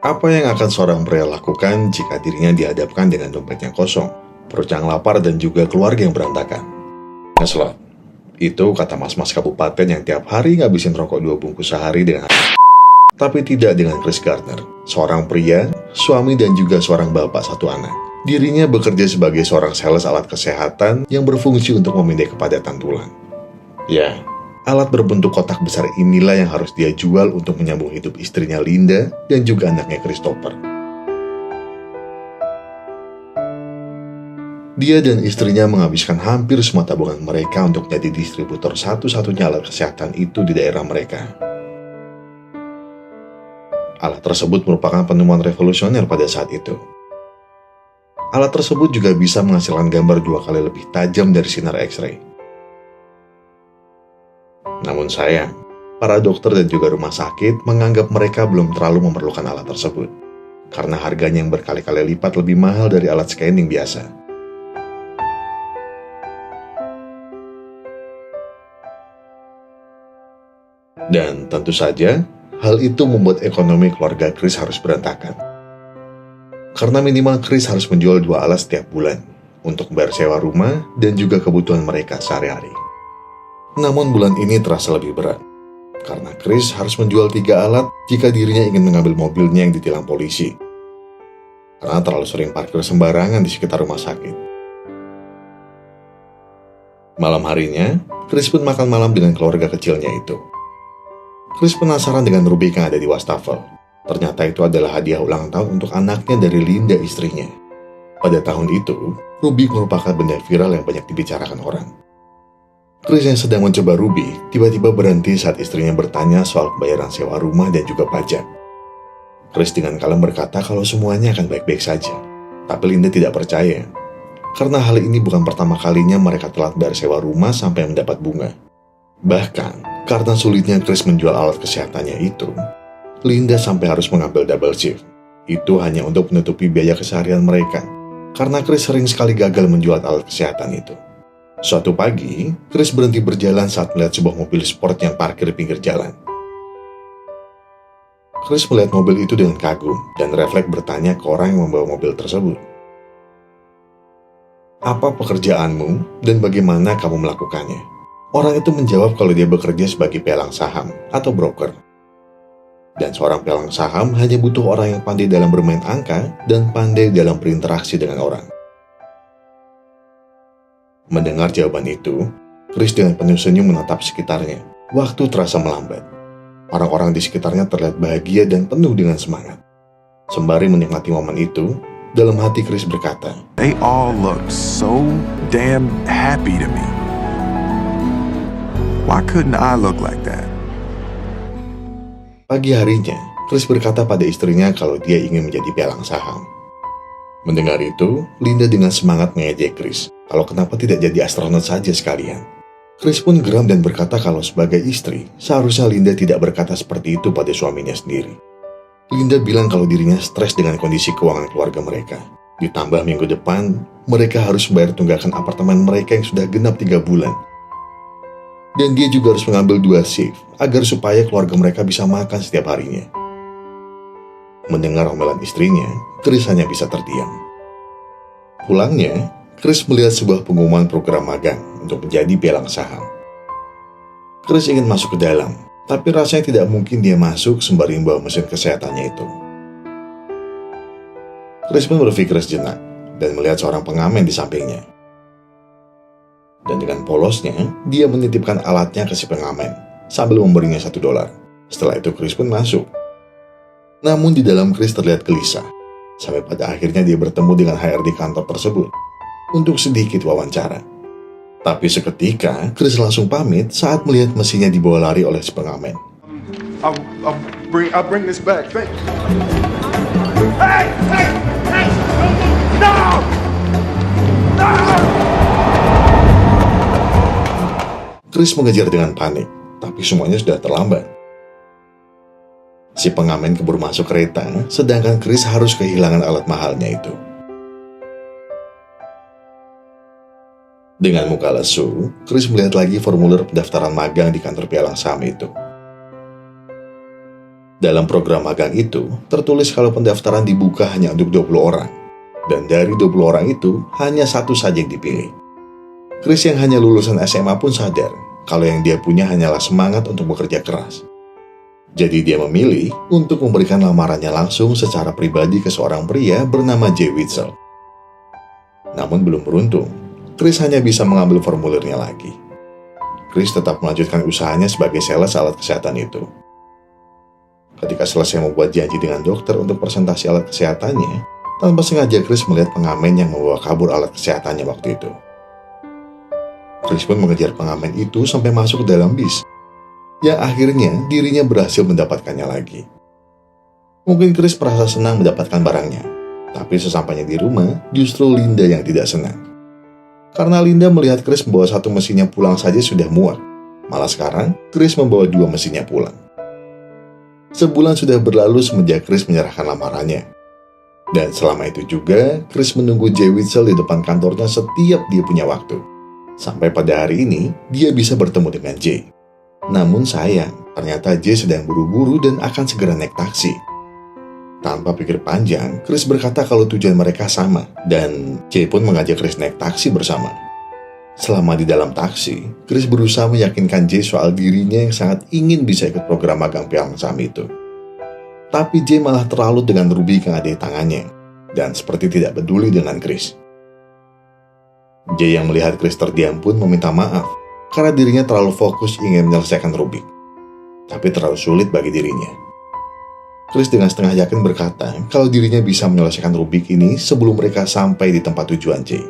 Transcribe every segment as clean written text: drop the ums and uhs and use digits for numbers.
Apa yang akan seorang pria lakukan jika dirinya dihadapkan dengan dompetnya kosong, perut yang lapar, dan juga keluarga yang berantakan? Ngeslot. Itu kata mas-mas kabupaten yang tiap hari ngabisin rokok 2 bungkus sehari dengan tapi tidak dengan Chris Gardner, seorang pria, suami, dan juga seorang bapak satu anak. Dirinya bekerja sebagai seorang sales alat kesehatan yang berfungsi untuk memindai kepadatan tulang. Ya, alat berbentuk kotak besar inilah yang harus dia jual untuk menyambung hidup istrinya Linda dan juga anaknya Christopher. Dia dan istrinya menghabiskan hampir semua tabungan mereka untuk jadi distributor satu-satunya alat kesehatan itu di daerah mereka. Alat tersebut merupakan penemuan revolusioner pada saat itu. Alat tersebut juga bisa menghasilkan gambar 2 kali lebih tajam dari sinar X-ray. Namun sayang, para dokter dan juga rumah sakit menganggap mereka belum terlalu memerlukan alat tersebut, karena harganya yang berkali-kali lipat lebih mahal dari alat scanning biasa. Dan tentu saja, hal itu membuat ekonomi keluarga Chris harus berantakan. Karena minimal Chris harus menjual 2 alat setiap bulan untuk bayar sewa rumah dan juga kebutuhan mereka sehari-hari. Namun bulan ini terasa lebih berat, karena Chris harus menjual 3 alat jika dirinya ingin mengambil mobilnya yang ditilang polisi. Karena terlalu sering parkir sembarangan di sekitar rumah sakit. Malam harinya, Chris pun makan malam dengan keluarga kecilnya itu. Chris penasaran dengan rubik yang ada di wastafel. Ternyata itu adalah hadiah ulang tahun untuk anaknya dari Linda istrinya. Pada tahun itu, rubik merupakan benda viral yang banyak dibicarakan orang. Chris yang sedang mencoba rubik, tiba-tiba berhenti saat istrinya bertanya soal pembayaran sewa rumah dan juga pajak. Chris dengan kalem berkata kalau semuanya akan baik-baik saja. Tapi Linda tidak percaya. Karena hal ini bukan pertama kalinya mereka telat bayar sewa rumah sampai mendapat bunga. Bahkan, karena sulitnya Chris menjual alat kesehatannya itu, Linda sampai harus mengambil double shift. Itu hanya untuk menutupi biaya keseharian mereka, karena Chris sering sekali gagal menjual alat kesehatan itu. Suatu pagi, Chris berhenti berjalan saat melihat sebuah mobil sport yang parkir di pinggir jalan. Chris melihat mobil itu dengan kagum dan refleks bertanya ke orang yang membawa mobil tersebut. Apa pekerjaanmu dan bagaimana kamu melakukannya? Orang itu menjawab kalau dia bekerja sebagai pelang saham atau broker. Dan seorang pelang saham hanya butuh orang yang pandai dalam bermain angka dan pandai dalam berinteraksi dengan orang. Mendengar jawaban itu, Chris dengan penuh senyum menatap sekitarnya. Waktu terasa melambat. Orang-orang di sekitarnya terlihat bahagia dan penuh dengan semangat. Sembari menikmati momen itu, dalam hati Chris berkata, "They all look so damn happy to me. Why couldn't I look like that?" Pagi harinya, Chris berkata pada istrinya kalau dia ingin menjadi pelang saham. Mendengar itu, Linda dengan semangat mengejek Chris, kalau kenapa tidak jadi astronot saja sekalian. Chris pun geram dan berkata kalau sebagai istri, seharusnya Linda tidak berkata seperti itu pada suaminya sendiri. Linda bilang kalau dirinya stres dengan kondisi keuangan keluarga mereka. Ditambah minggu depan, mereka harus membayar tunggakan apartemen mereka yang sudah genap 3 bulan. Dan dia juga harus mengambil 2 shift, agar supaya keluarga mereka bisa makan setiap harinya. Mendengar omelan istrinya, Chris hanya bisa terdiam. Pulangnya, Chris melihat sebuah pengumuman program magang untuk menjadi pelang saham. Chris ingin masuk ke dalam, tapi rasanya tidak mungkin dia masuk sembari membawa mesin kesehatannya itu. Chris pun berpikir sejenak dan melihat seorang pengamen di sampingnya. Dan dengan polosnya, dia menitipkan alatnya ke si pengamen sambil memberinya $1. Setelah itu Chris pun masuk. Namun di dalam Chris terlihat gelisah, sampai pada akhirnya dia bertemu dengan HRD kantor tersebut untuk sedikit wawancara. Tapi seketika, Chris langsung pamit saat melihat mesinnya dibawa lari oleh si pengamen. I'll bring this back. Thank you. Hey! No! No! Chris mengejar dengan panik, tapi semuanya sudah terlambat. Si pengamen keburu masuk kereta, sedangkan Chris harus kehilangan alat mahalnya itu. Dengan muka lesu, Chris melihat lagi formulir pendaftaran magang di kantor pialang saham itu. Dalam program magang itu, tertulis kalau pendaftaran dibuka hanya untuk 20 orang. Dan dari 20 orang itu, hanya satu saja yang dipilih. Chris yang hanya lulusan SMA pun sadar kalau yang dia punya hanyalah semangat untuk bekerja keras. Jadi dia memilih untuk memberikan lamarannya langsung secara pribadi ke seorang pria bernama Jay Witzel. Namun belum beruntung, Chris hanya bisa mengambil formulirnya lagi. Chris tetap melanjutkan usahanya sebagai sales alat kesehatan itu. Ketika selesai membuat janji dengan dokter untuk presentasi alat kesehatannya, tanpa sengaja Chris melihat pengamen yang membawa kabur alat kesehatannya waktu itu. Chris pun mengejar pengamen itu sampai masuk ke dalam bis, yang akhirnya dirinya berhasil mendapatkannya lagi. Mungkin Chris merasa senang mendapatkan barangnya, tapi sesampainya di rumah, justru Linda yang tidak senang. Karena Linda melihat Chris membawa satu mesinnya pulang saja sudah muak. Malah sekarang, Chris membawa 2 mesinnya pulang. Sebulan sudah berlalu semenjak Chris menyerahkan lamarannya. Dan selama itu juga, Chris menunggu Jay Witzel di depan kantornya setiap dia punya waktu. Sampai pada hari ini, dia bisa bertemu dengan Jay. Namun sayang, ternyata Jay sedang buru-buru dan akan segera naik taksi. Tanpa pikir panjang, Chris berkata kalau tujuan mereka sama, dan Jay pun mengajak Chris naik taksi bersama. Selama di dalam taksi, Chris berusaha meyakinkan Jay soal dirinya yang sangat ingin bisa ikut program magang pialang saham itu. Tapi Jay malah terlalu dengan Ruby yang ada di tangannya, dan seperti tidak peduli dengan Chris. Jay yang melihat Chris terdiam pun meminta maaf, karena dirinya terlalu fokus ingin menyelesaikan Rubik. Tapi terlalu sulit bagi dirinya. Chris dengan setengah yakin berkata kalau dirinya bisa menyelesaikan Rubik ini sebelum mereka sampai di tempat tujuan Jay.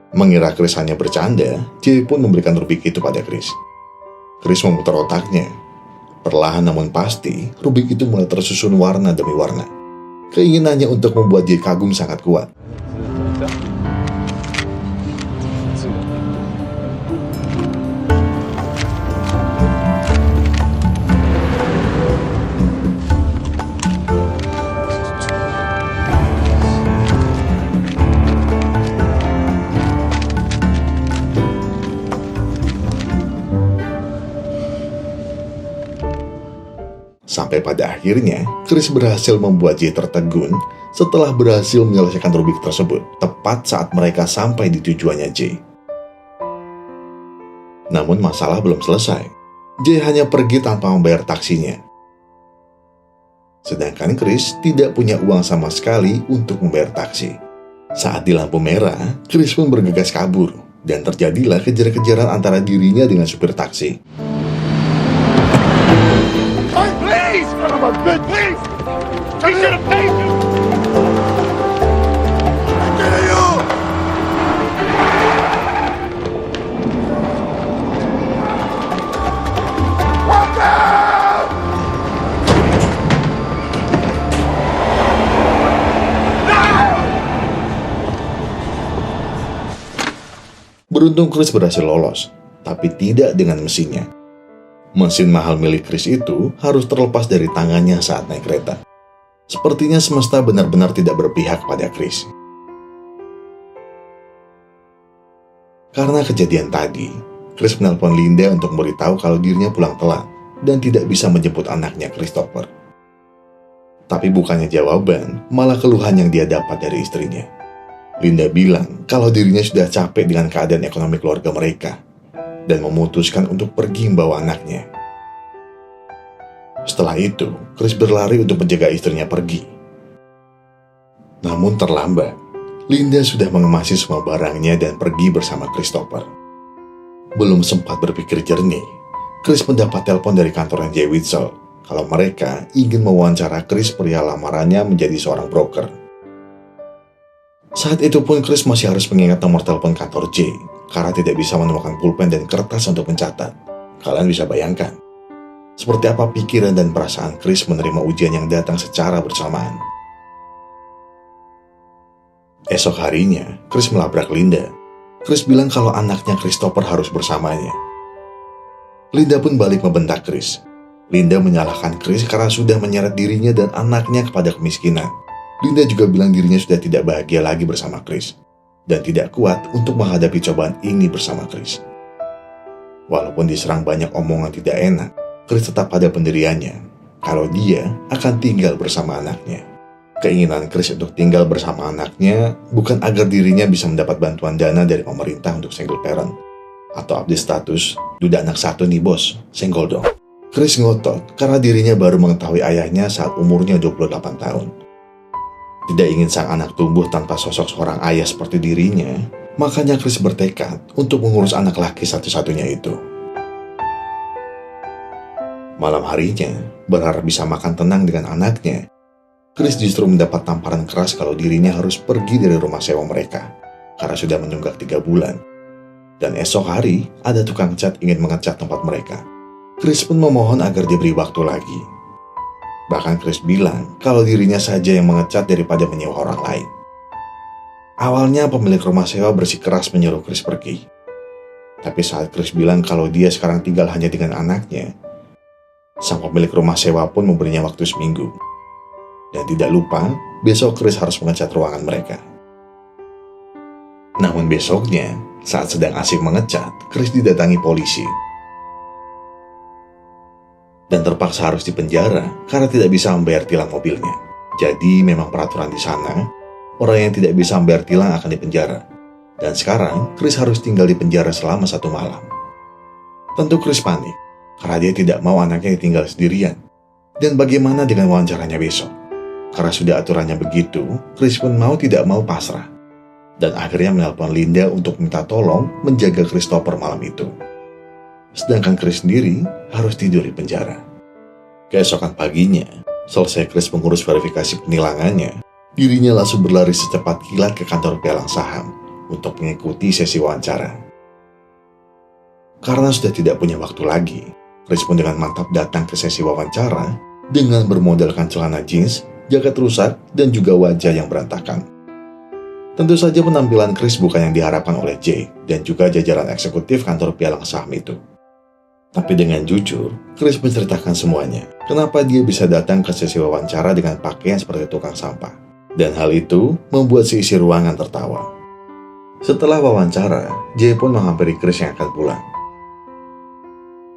Mengira Chris hanya bercanda, Jay pun memberikan Rubik itu pada Chris. Chris memutar otaknya. Perlahan namun pasti, Rubik itu mulai tersusun warna demi warna. Keinginannya untuk membuat Jay kagum sangat kuat. Sampai pada akhirnya, Chris berhasil membuat Jay tertegun setelah berhasil menyelesaikan Rubik tersebut, tepat saat mereka sampai di tujuannya Jay. Namun masalah belum selesai. Jay hanya pergi tanpa membayar taksinya. Sedangkan Chris tidak punya uang sama sekali untuk membayar taksi. Saat di lampu merah, Chris pun bergegas kabur, dan terjadilah kejar-kejaran antara dirinya dengan supir taksi. Please! Son of a bitch! Please! He should have paid you! Get you! Watch out! No! Beruntung Chris berhasil lolos, tapi tidak dengan mesinnya. Mesin mahal milik Chris itu harus terlepas dari tangannya saat naik kereta. Sepertinya semesta benar-benar tidak berpihak pada Chris. Karena kejadian tadi, Chris menelpon Linda untuk memberitahu kalau dirinya pulang telat dan tidak bisa menjemput anaknya Christopher. Tapi bukannya jawaban, malah keluhan yang dia dapat dari istrinya. Linda bilang kalau dirinya sudah capek dengan keadaan ekonomi keluarga mereka dan memutuskan untuk pergi membawa anaknya. Setelah itu, Chris berlari untuk menjaga istrinya pergi. Namun terlambat, Linda sudah mengemasi semua barangnya dan pergi bersama Christopher. Belum sempat berpikir jernih, Chris mendapat telepon dari kantornya Jay Witzel kalau mereka ingin mewawancara Chris perihal lamarannya menjadi seorang broker. Saat itu pun Chris masih harus mengingat nomor telepon kantor Jay karena tidak bisa menemukan pulpen dan kertas untuk mencatat. Kalian bisa bayangkan seperti apa pikiran dan perasaan Chris menerima ujian yang datang secara bersamaan. Esok harinya, Chris melabrak Linda. Chris bilang kalau anaknya Christopher harus bersamanya. Linda pun balik membentak Chris. Linda menyalahkan Chris karena sudah menyeret dirinya dan anaknya kepada kemiskinan. Linda juga bilang dirinya sudah tidak bahagia lagi bersama Chris dan tidak kuat untuk menghadapi cobaan ini bersama Chris. Walaupun diserang banyak omongan tidak enak, Chris tetap pada pendiriannya kalau dia akan tinggal bersama anaknya. Keinginan Chris untuk tinggal bersama anaknya bukan agar dirinya bisa mendapat bantuan dana dari pemerintah untuk single parent, atau update status, duda anak satu nih bos, senggol dong. Chris ngotot karena dirinya baru mengetahui ayahnya saat umurnya 28 tahun. Tidak ingin sang anak tumbuh tanpa sosok seorang ayah seperti dirinya, makanya Chris bertekad untuk mengurus anak laki satu-satunya itu. Malam harinya, berharap bisa makan tenang dengan anaknya, Chris justru mendapat tamparan keras kalau dirinya harus pergi dari rumah sewa mereka, karena sudah menunggak 3 bulan. Dan esok hari, ada tukang cat ingin mengecat tempat mereka. Chris pun memohon agar diberi waktu lagi. Bahkan Chris bilang kalau dirinya saja yang mengecat daripada menyewa orang lain. Awalnya pemilik rumah sewa bersikeras menyuruh Chris pergi. Tapi saat Chris bilang kalau dia sekarang tinggal hanya dengan anaknya, sang pemilik rumah sewa pun memberinya waktu seminggu. Dan tidak lupa, besok Chris harus mengecat ruangan mereka. Namun besoknya, saat sedang asik mengecat, Chris didatangi polisi. Dan terpaksa harus dipenjara karena tidak bisa membayar tilang mobilnya. Jadi memang peraturan di sana, orang yang tidak bisa membayar tilang akan dipenjara. Dan sekarang, Chris harus tinggal di penjara selama 1 malam. Tentu Chris panik, karena dia tidak mau anaknya ditinggal sendirian. Dan bagaimana dengan wawancaranya besok? Karena sudah aturannya begitu, Chris pun mau tidak mau pasrah. Dan akhirnya menelpon Linda untuk minta tolong menjaga Christopher malam itu. Sedangkan Chris sendiri harus tidur di penjara. Keesokan paginya, selesai Chris mengurus verifikasi penilangannya, dirinya langsung berlari secepat kilat ke kantor pialang saham untuk mengikuti sesi wawancara. Karena sudah tidak punya waktu lagi, Chris pun dengan mantap datang ke sesi wawancara dengan bermodalkan celana jeans, jaket rusak, dan juga wajah yang berantakan. Tentu saja penampilan Chris bukan yang diharapkan oleh Jay dan juga jajaran eksekutif kantor pialang saham itu. Tapi dengan jujur, Chris menceritakan semuanya. Kenapa dia bisa datang ke sesi wawancara dengan pakaian seperti tukang sampah. Dan hal itu membuat seisi ruangan tertawa. Setelah wawancara, Jay pun menghampiri Chris yang akan pulang.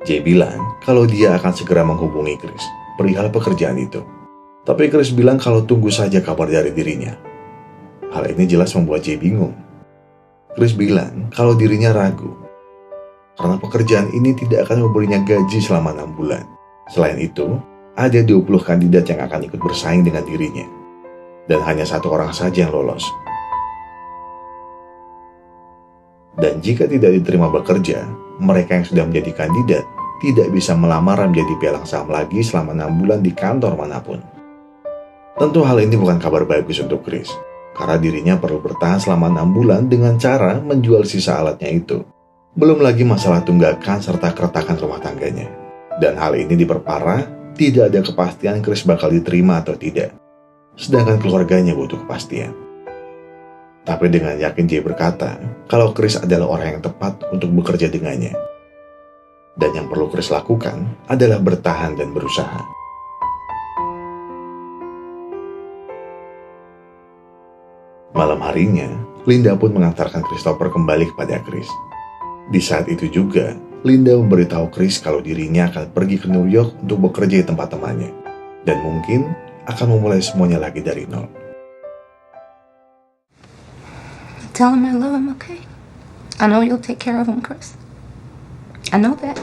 Jay bilang kalau dia akan segera menghubungi Chris perihal pekerjaan itu. Tapi Chris bilang kalau tunggu saja kabar dari dirinya. Hal ini jelas membuat Jay bingung. Chris bilang kalau dirinya ragu, karena pekerjaan ini tidak akan memberinya gaji selama 6 bulan. Selain itu, ada 20 kandidat yang akan ikut bersaing dengan dirinya. Dan hanya 1 orang saja yang lolos. Dan jika tidak diterima bekerja, mereka yang sudah menjadi kandidat tidak bisa melamar menjadi pialang saham lagi selama 6 bulan di kantor manapun. Tentu hal ini bukan kabar bagus untuk Chris, karena dirinya perlu bertahan selama 6 bulan dengan cara menjual sisa alatnya itu. Belum lagi masalah tunggakan serta keretakan rumah tangganya. Dan hal ini diperparah, tidak ada kepastian Chris bakal diterima atau tidak. Sedangkan keluarganya butuh kepastian. Tapi dengan yakin Jay berkata, kalau Chris adalah orang yang tepat untuk bekerja dengannya. Dan yang perlu Chris lakukan adalah bertahan dan berusaha. Malam harinya, Linda pun mengantarkan Christopher kembali kepada Chris. Di saat itu juga, Linda memberitahu Chris kalau dirinya akan pergi ke New York untuk bekerja di tempat temannya. Dan mungkin akan memulai semuanya lagi dari nol. Tell him I love him, okay? I know you'll take care of him, Chris. I know that.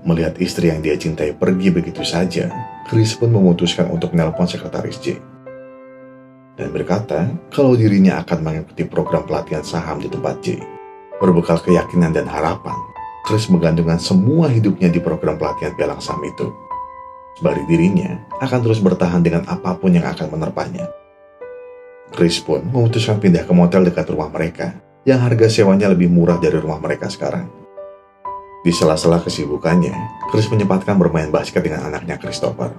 Melihat istri yang dia cintai pergi begitu saja, Chris pun memutuskan untuk menelpon sekretaris Jay. Dan berkata kalau dirinya akan mengikuti program pelatihan saham di tempat Jay. Berbekal keyakinan dan harapan, Chris menggantungkan semua hidupnya di program pelatihan pialang saham itu. Sembari dirinya akan terus bertahan dengan apapun yang akan menerpanya. Chris pun memutuskan pindah ke motel dekat rumah mereka, yang harga sewanya lebih murah dari rumah mereka sekarang. Di sela-sela kesibukannya, Chris menyempatkan bermain basket dengan anaknya Christopher.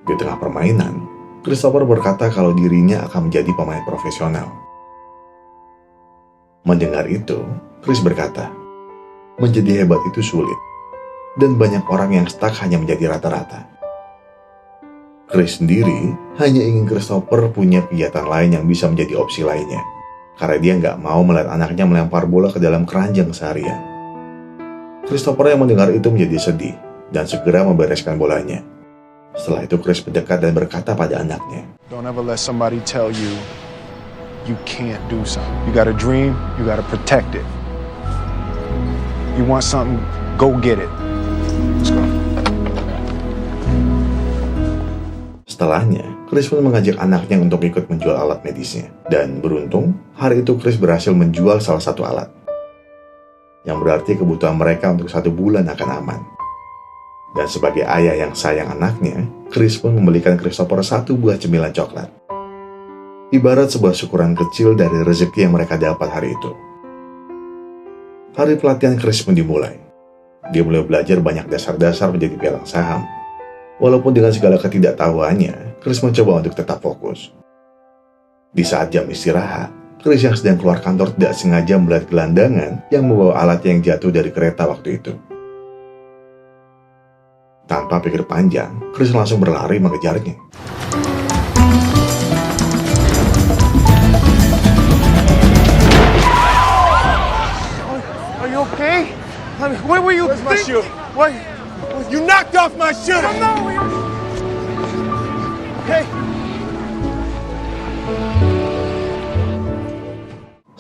Di tengah permainan, Christopher berkata kalau dirinya akan menjadi pemain profesional. Mendengar itu, Chris berkata, menjadi hebat itu sulit, dan banyak orang yang stuck hanya menjadi rata-rata. Chris sendiri hanya ingin Christopher punya kegiatan lain yang bisa menjadi opsi lainnya, karena dia nggak mau melihat anaknya melempar bola ke dalam keranjang seharian. Christopher yang mendengar itu menjadi sedih dan segera membereskan bolanya. Setelah itu Chris mendekat dan berkata pada anaknya, Don't ever let somebody tell you you can't do something. You got a dream, you got to protect it. You want something, go get it. Let's go. Setelahnya, Chris pun mengajak anaknya untuk ikut menjual alat medisnya. Dan beruntung, hari itu Chris berhasil menjual salah satu alat. Yang berarti kebutuhan mereka untuk 1 bulan akan aman. Dan sebagai ayah yang sayang anaknya, Chris pun membelikan Christopher 1 buah cemilan coklat. Ibarat sebuah syukuran kecil dari rezeki yang mereka dapat hari itu. Hari pelatihan Chris pun dimulai. Dia mulai belajar banyak dasar-dasar menjadi pialang saham. Walaupun dengan segala ketidaktahuannya, Chris mencoba untuk tetap fokus. Di saat jam istirahat, Chris yang sedang keluar kantor tidak sengaja melihat gelandangan yang membawa alat yang jatuh dari kereta waktu itu. Tanpa pikir panjang, Chris langsung berlari mengejarnya. Are you okay? What were you Where's my shoe? What? You knocked off my shoe! No! Okay.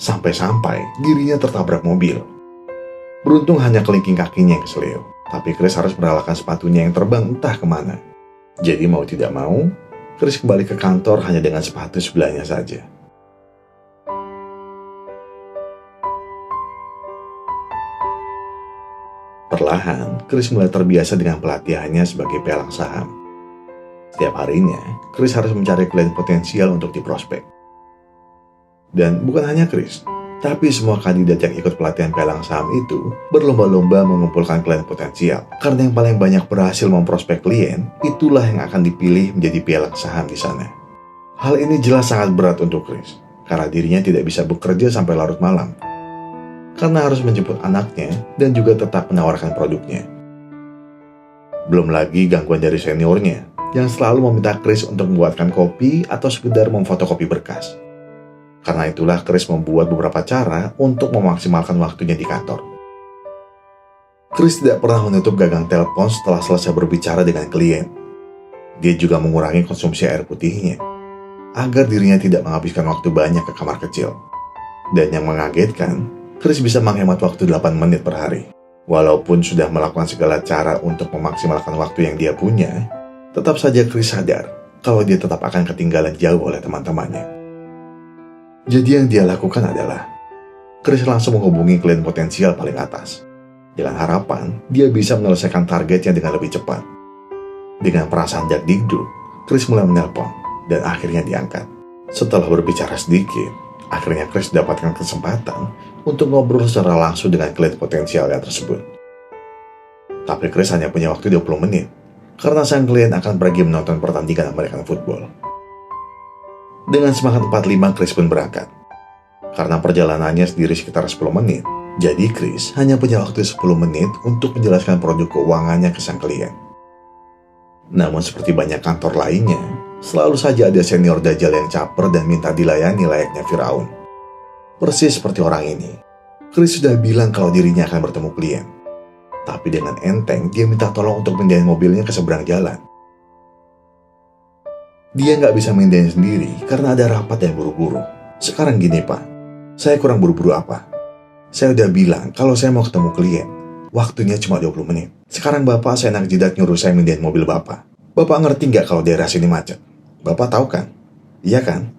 Sampai-sampai dirinya tertabrak mobil. Beruntung hanya kelingking kakinya yang keseleo, tapi Chris harus merelakan sepatunya yang terbang entah kemana. Jadi mau tidak mau, Chris kembali ke kantor hanya dengan sepatu sebelahnya saja. Perlahan, Chris mulai terbiasa dengan pelatihannya sebagai pialang saham. Setiap harinya, Chris harus mencari klien potensial untuk diprospek. Dan bukan hanya Chris, tapi semua kandidat yang ikut pelatihan pialang saham itu berlomba-lomba mengumpulkan klien potensial. Karena yang paling banyak berhasil memprospek klien, itulah yang akan dipilih menjadi pialang saham di sana. Hal ini jelas sangat berat untuk Chris, karena dirinya tidak bisa bekerja sampai larut malam. Karena harus menjemput anaknya dan juga tetap menawarkan produknya. Belum lagi gangguan dari seniornya yang selalu meminta Chris untuk membuatkan kopi atau sekedar memfotokopi berkas. Karena itulah Chris membuat beberapa cara untuk memaksimalkan waktunya di kantor. Chris tidak pernah menutup gagang telepon setelah selesai berbicara dengan klien. Dia juga mengurangi konsumsi air putihnya agar dirinya tidak menghabiskan waktu banyak ke kamar kecil. Dan yang mengagetkan, Chris bisa menghemat waktu 8 menit per hari. Walaupun sudah melakukan segala cara untuk memaksimalkan waktu yang dia punya, tetap saja Chris sadar kalau dia tetap akan ketinggalan jauh oleh teman-temannya. Jadi yang dia lakukan adalah, Chris langsung menghubungi klien potensial paling atas, dengan harapan dia bisa menyelesaikan targetnya dengan lebih cepat. Dengan perasaan dakdikduk, Chris mulai menelpon, dan akhirnya diangkat. Setelah berbicara sedikit, akhirnya Chris dapatkan kesempatan untuk ngobrol secara langsung dengan klien potensialnya tersebut. Tapi Chris hanya punya waktu 20 menit, karena sang klien akan pergi menonton pertandingan American Football. Dengan semangat 45, Chris pun berangkat. Karena perjalanannya sendiri sekitar 10 menit, jadi Chris hanya punya waktu 10 menit untuk menjelaskan produk keuangannya ke sang klien. Namun seperti banyak kantor lainnya, selalu saja ada senior dajjal yang caper dan minta dilayani layaknya Firaun. Persis seperti orang ini, Chris sudah bilang kalau dirinya akan bertemu klien. Tapi dengan enteng, dia minta tolong untuk pindahin mobilnya ke seberang jalan. Dia nggak bisa mindahin sendiri karena ada rapat yang buru-buru. Sekarang gini Pak, saya kurang buru-buru apa? Saya udah bilang kalau saya mau ketemu klien, waktunya cuma 20 menit. Sekarang Bapak seenak jidat nyuruh saya mindahin mobil Bapak. Bapak ngerti nggak kalau daerah sini macet? Bapak tahu kan? Iya kan?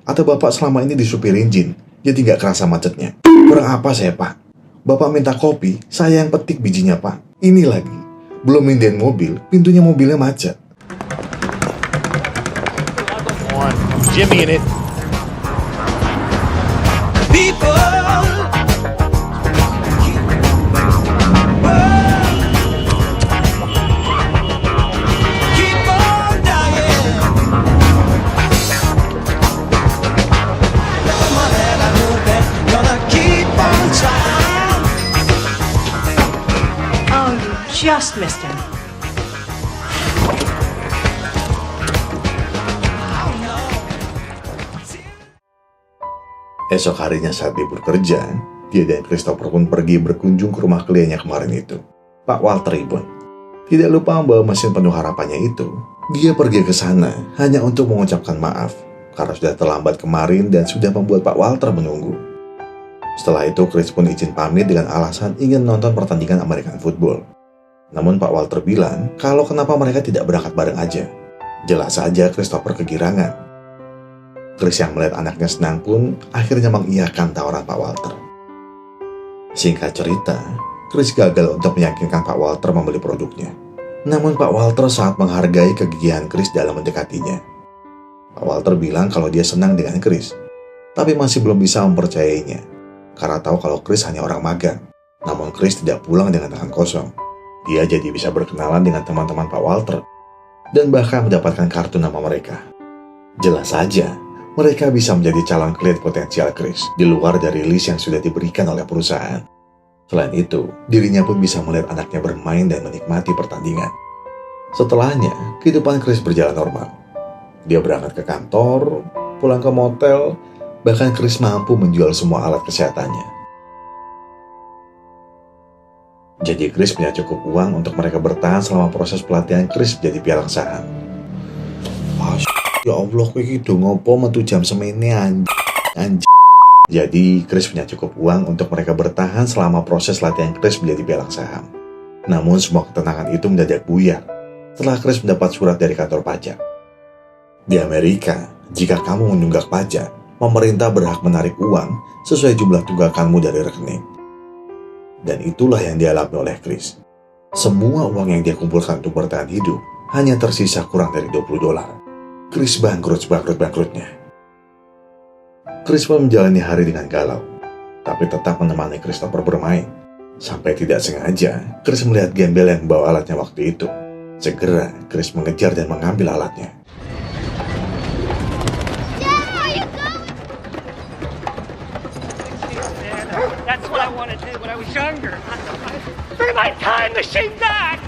Atau Bapak selama ini disupirin jin, jadi nggak kerasa macetnya? Kurang apa saya Pak? Bapak minta kopi, saya yang petik bijinya Pak. Ini lagi, belum mindahin mobil, pintunya mobilnya macet. Jimmy in it. People, keep on dying. Come on, and I know that gonna keep on trying. Oh, you just missed him. Esok harinya saat libur kerja, Dia dan Christopher pun pergi berkunjung ke rumah kliennya kemarin itu, Pak Walter Ribbon. Tidak lupa membawa mesin penuh harapannya itu. Dia pergi ke sana hanya untuk mengucapkan maaf karena sudah terlambat kemarin dan sudah membuat Pak Walter menunggu. Setelah itu Chris pun izin pamit dengan alasan ingin menonton pertandingan American football. Namun Pak Walter bilang kalau kenapa mereka tidak berangkat bareng aja. Jelas saja Christopher kegirangan. Chris yang melihat anaknya senang pun akhirnya mengiyakan tawaran Pak Walter. Singkat cerita, Chris gagal untuk meyakinkan Pak Walter membeli produknya. Namun Pak Walter sangat menghargai kegigihan Chris dalam mendekatinya. Pak Walter bilang kalau dia senang dengan Chris, tapi masih belum bisa mempercayainya, karena tahu kalau Chris hanya orang magang. Namun Chris tidak pulang dengan tangan kosong. Dia jadi bisa berkenalan dengan teman-teman Pak Walter, dan bahkan mendapatkan kartu nama mereka. Jelas saja, mereka bisa menjadi calon klien potensial Chris, di luar dari list yang sudah diberikan oleh perusahaan. Selain itu, dirinya pun bisa melihat anaknya bermain dan menikmati pertandingan. Setelahnya, kehidupan Chris berjalan normal. Dia berangkat ke kantor, pulang ke motel, bahkan Chris mampu menjual semua alat kesehatannya. Jadi Chris punya cukup uang untuk mereka bertahan selama proses pelatihan Chris menjadi pialang saham. Ya Allah, kowe iki do ngopo metu jam semene anjing. Jadi, Chris punya cukup uang untuk mereka bertahan selama proses latihan Chris menjadi pialang saham. Namun, semua ketenangan itu mendadak buyar setelah Chris mendapat surat dari kantor pajak. Di Amerika, jika kamu menunggak pajak, pemerintah berhak menarik uang sesuai jumlah tunggakanmu dari rekening. Dan itulah yang dialami oleh Chris. Semua uang yang dia kumpulkan untuk bertahan hidup hanya tersisa kurang dari $20. Chris bangkrutnya. Chris pun menjalani hari dengan galau, tapi tetap menemani Christopher bermain. Sampai tidak sengaja, Chris melihat gembel yang membawa alatnya waktu itu. Segera, Chris mengejar dan mengambil alatnya. That's what I wanted to do when I was younger. Bring my time machine back!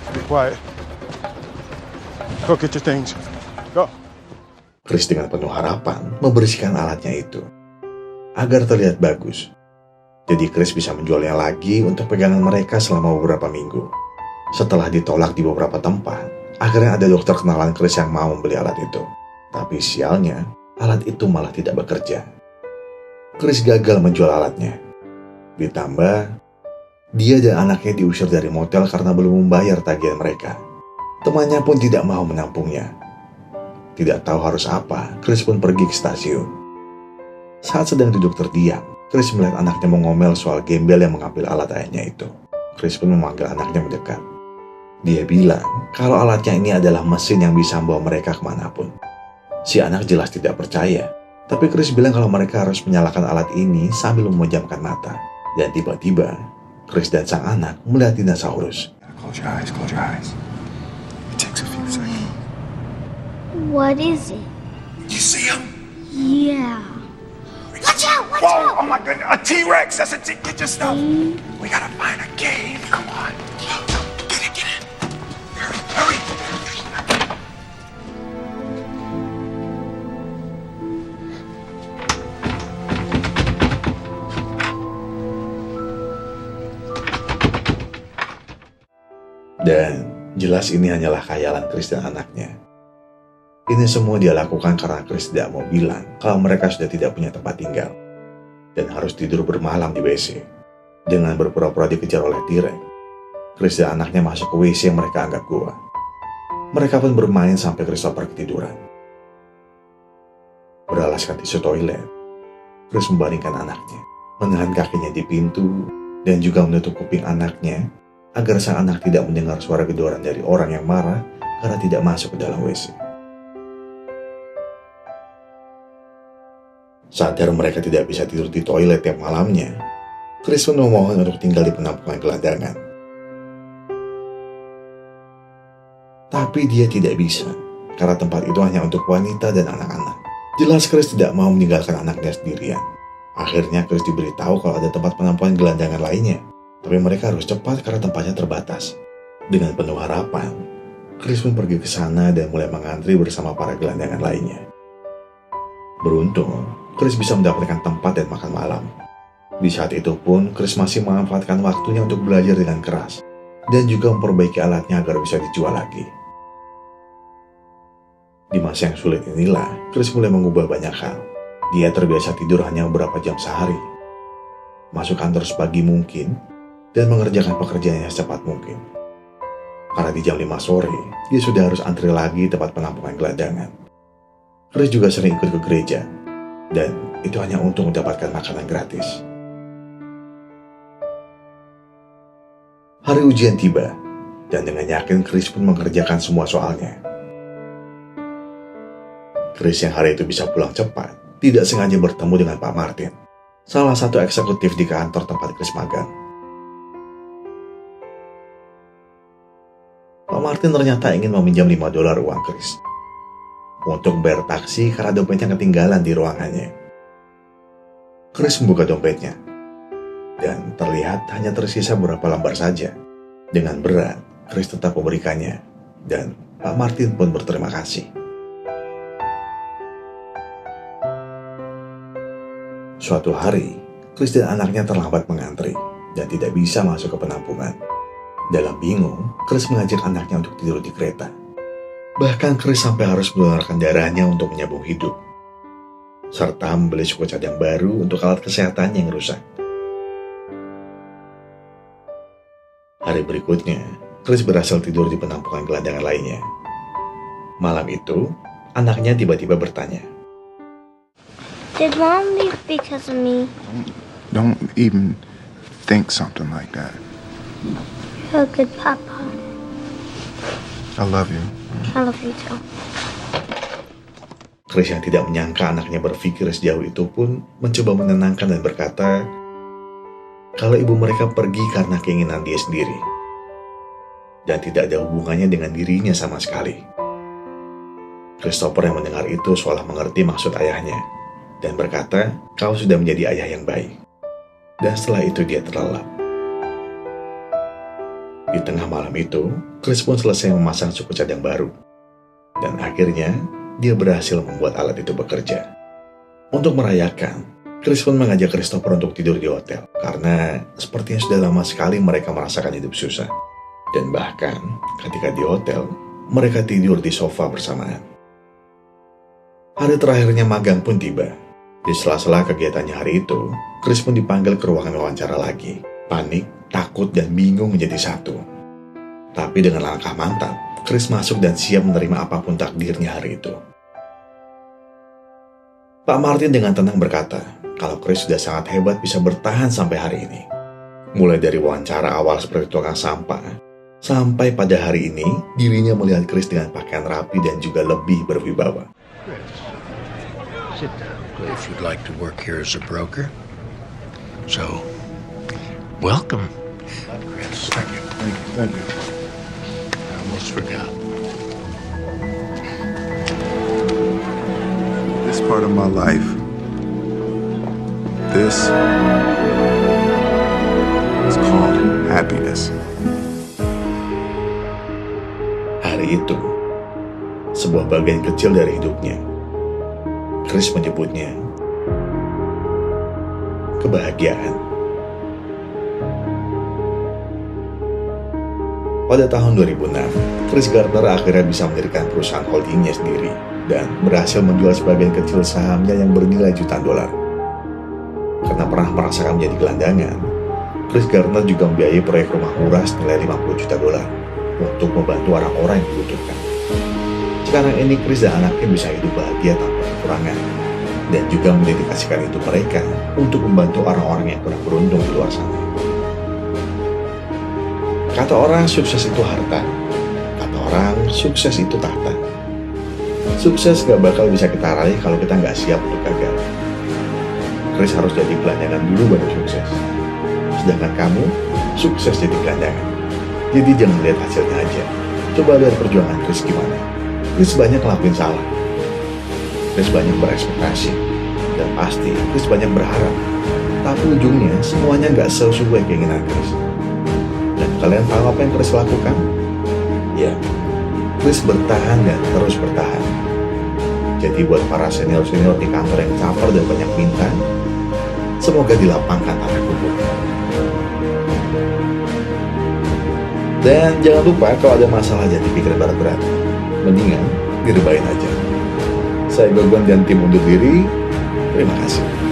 Be quiet. Go get your things. Go. Chris dengan penuh harapan membersihkan alatnya itu agar terlihat bagus. Jadi Chris bisa menjualnya lagi untuk pegangan mereka selama beberapa minggu. Setelah ditolak di beberapa tempat, akhirnya ada dokter kenalan Chris yang mau membeli alat itu. Tapi sialnya, alat itu malah tidak bekerja. Chris gagal menjual alatnya. Ditambah, dia dan anaknya diusir dari motel karena belum membayar tagihan mereka. Temannya pun tidak mau menampungnya. Tidak tahu harus apa, Chris pun pergi ke stasiun. Saat sedang duduk terdiam, Chris melihat anaknya mengomel soal gembel yang mengambil alat ayahnya itu. Chris pun memanggil anaknya mendekat. Dia bilang kalau alatnya ini adalah mesin yang bisa membawa mereka kemanapun. Si anak jelas tidak percaya, tapi Chris bilang kalau mereka harus menyalakan alat ini sambil memejamkan mata. Dan tiba-tiba, Chris dan sang anak melihat dinosaurus. Close your eyes, close your eyes. It takes a few seconds. What is it? You see him? Yeah. Watch out! Watch out! Oh my goodness! A T-Rex! That's a T. Get your stuff. We gotta find a cave. Come on. Get in. Hurry. Dan jelas ini hanyalah khayalan Chris dan anaknya. Ini semua dia lakukan karena Chris tidak mau bilang kalau mereka sudah tidak punya tempat tinggal dan harus tidur bermalam di WC. Dengan berpura-pura dikejar oleh T-Rex, Chris dan anaknya masuk ke WC yang mereka anggap gua. Mereka pun bermain sampai Christopher ketiduran. Beralaskan tisu toilet, Chris membaringkan anaknya, menahan kakinya di pintu, dan juga menutup kuping anaknya agar sang anak tidak mendengar suara gedoran dari orang yang marah karena tidak masuk ke dalam WC. Sadar mereka tidak bisa tidur di toilet tiap malamnya, Chris pun memohon untuk tinggal di penampungan gelandangan. Tapi dia tidak bisa, karena tempat itu hanya untuk wanita dan anak-anak. Jelas Chris tidak mau meninggalkan anaknya sendirian. Akhirnya Chris diberitahu kalau ada tempat penampungan gelandangan lainnya, tapi mereka harus cepat karena tempatnya terbatas. Dengan penuh harapan, Chris pun pergi ke sana dan mulai mengantri bersama para gelandangan lainnya. Beruntung, Chris bisa mendapatkan tempat dan makan malam. Di saat itu pun, Chris masih memanfaatkan waktunya untuk belajar dengan keras dan juga memperbaiki alatnya agar bisa dijual lagi. Di masa yang sulit inilah, Chris mulai mengubah banyak hal. Dia terbiasa tidur hanya beberapa jam sehari, masuk kantor sepagi mungkin, dan mengerjakan pekerjaannya secepat mungkin. Karena di jam 5 sore, dia sudah harus antri lagi tempat penampungan gelandangan. Chris juga sering ikut ke gereja, dan itu hanya untuk mendapatkan makanan gratis. Hari ujian tiba, dan dengan yakin Chris pun mengerjakan semua soalnya. Chris yang hari itu bisa pulang cepat, tidak sengaja bertemu dengan Pak Martin, salah satu eksekutif di kantor tempat Chris magang. Pak Martin ternyata ingin meminjam $5 uang Chris untuk bayar taksi karena dompetnya ketinggalan di ruangannya. Chris membuka dompetnya, dan terlihat hanya tersisa beberapa lembar saja. Dengan berat, Chris tetap memberikannya, dan Pak Martin pun berterima kasih. Suatu hari, Chris dan anaknya terlambat mengantri dan tidak bisa masuk ke penampungan. Dalam bingung, Chris mengajak anaknya untuk tidur di kereta. Bahkan Chris sampai harus mendonorkan darahnya untuk menyambung hidup, serta membeli suku cadang baru untuk alat kesehatannya yang rusak. Hari berikutnya, Chris berhasil tidur di penampungan gelandangan lainnya. Malam itu, anaknya tiba-tiba bertanya, Did Mom leave because of me? Don't even think something like that. You're a good papa. I love you. I love you too. Chris yang tidak menyangka anaknya berpikir sejauh itu pun mencoba menenangkan dan berkata kalau ibu mereka pergi karena keinginan dia sendiri dan tidak ada hubungannya dengan dirinya sama sekali. Christopher yang mendengar itu seolah mengerti maksud ayahnya dan berkata, kau sudah menjadi ayah yang baik. Dan setelah itu dia terlelap. Di tengah malam itu, Chris pun selesai memasang suku cadang baru. Dan akhirnya, dia berhasil membuat alat itu bekerja. Untuk merayakan, Chris pun mengajak Christopher untuk tidur di hotel. Karena sepertinya sudah lama sekali mereka merasakan hidup susah. Dan bahkan, ketika di hotel, mereka tidur di sofa bersamaan. Hari terakhirnya magang pun tiba. Di sela-sela kegiatannya hari itu, Chris pun dipanggil ke ruangan wawancara lagi. Panik, takut, dan bingung menjadi satu. Tapi dengan langkah mantap, Chris masuk dan siap menerima apapun takdirnya hari itu. Pak Martin dengan tenang berkata, kalau Chris sudah sangat hebat bisa bertahan sampai hari ini. Mulai dari wawancara awal seperti tukang sampah, sampai pada hari ini, dirinya melihat Chris dengan pakaian rapi dan juga lebih berwibawa. Sit down if you'd like to work here as a broker. So, welcome, Chris. Thank you. Thank you. I almost forgot. This part of my life, this is called happiness. Hari itu, sebuah bagian kecil dari hidupnya, Chris menyebutnya kebahagiaan. Pada tahun 2006, Chris Gardner akhirnya bisa mendirikan perusahaan holdingnya sendiri dan berhasil menjual sebagian kecil sahamnya yang bernilai jutaan dolar. Karena pernah merasakan menjadi gelandangan, Chris Gardner juga membiayai proyek rumah murah senilai $50 juta untuk membantu orang-orang yang dibutuhkan. Sekarang ini Chris dan anaknya bisa hidup bahagia tanpa kekurangan dan juga mendedikasikan itu mereka untuk membantu orang-orang yang kurang beruntung di luar sana. Kata orang sukses itu harta, kata orang sukses itu tahta. Sukses gak bakal bisa kita raih kalau kita gak siap untuk gagal. Chris harus jadi gelandangan dulu baru sukses. Sedangkan kamu sukses jadi gelandangan. Jadi jangan lihat hasilnya aja. Coba lihat perjuangan Chris gimana. Chris banyak ngelakuin salah. Chris banyak berekspektasi. Dan pasti Chris banyak berharap. Tapi ujungnya semuanya gak sesuai keinginan Chris. Dan kalian tahu apa yang Chris lakukan? Ya, Chris bertahan dan terus bertahan. Jadi buat para senior-senior di kantor yang caper dan banyak minta, Semoga dilapangkan rasa kuburnya. Dan jangan lupa kalau ada masalah jangan dipikir berat-berat. Mendingan direbahin aja. Saya Gogon dan tim undur diri. Terima kasih.